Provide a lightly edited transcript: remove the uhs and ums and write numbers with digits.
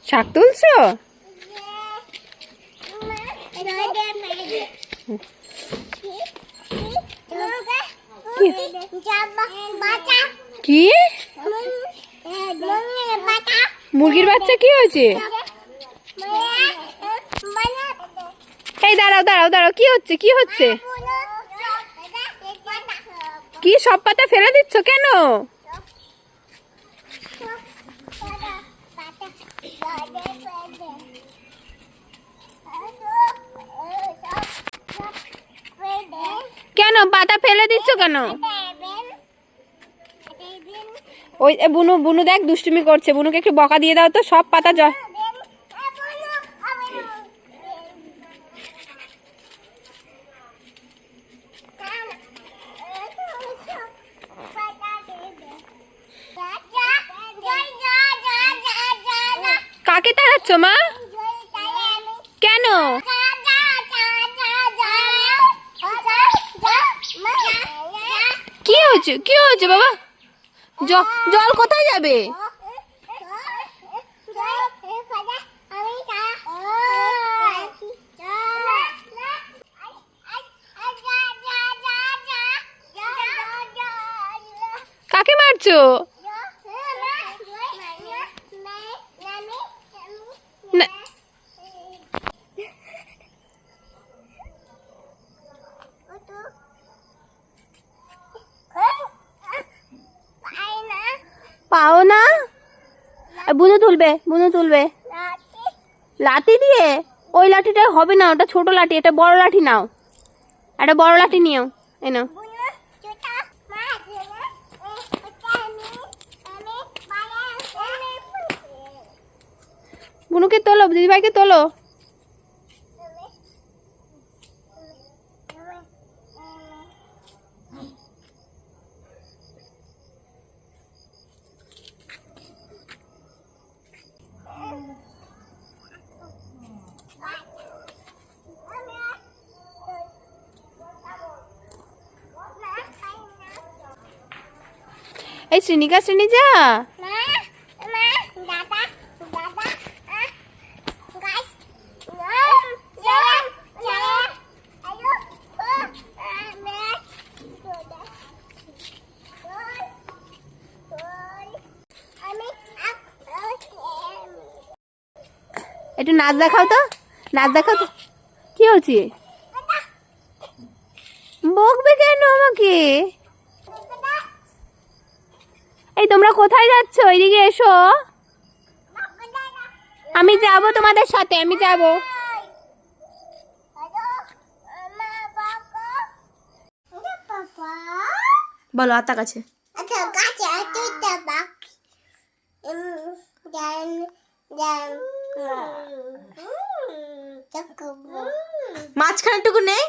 শাক তুলছো? কি মুরগির বাচ্চা? কি হয়েছে? এই দাঁড়াও দাঁড়াও দাঁড়াও, কি হচ্ছে কি হচ্ছে? কি সব পাতা ফেলে দিচ্ছ কেন? কেন পাতা ফেলে দিচ্ছ কেন? ওই বুনু বুনু দেখ দুষ্টুমি করছে, বুনুকে একটু বকা দিয়ে দাও তো। সব পাতা জল কাকে তাড়াচ্ছ মা? কেন? কি হয়েছে কি হয়েছে বাবা? জল কোথায় যাবে? কাকে মারছো? না, পাও না? বুনু তুলবে বুনু তুলবে লাঠি দিয়ে। ওই লাঠিটা হবে না, ওটা ছোট লাঠি, এটা বড় লাঠি নাও। একটা বড় লাঠি নিও, এ নাও। বুনুকে তোলো, দিদিভাইকে তোলো। এই শ্রেণিকা শ্রেণিজা, একটু নাচ দেখাও তো, নাচ দেখাও তো। কি হচ্ছে? বকবে কেন আমাকে? এই তোমরা কোথায় যাচ্ছ? এইদিকে এসো, আমি যাব তোমাদের সাথে, আমি যাব। বলো আত্মা কাছে। মাঝখানে টুকু নেই।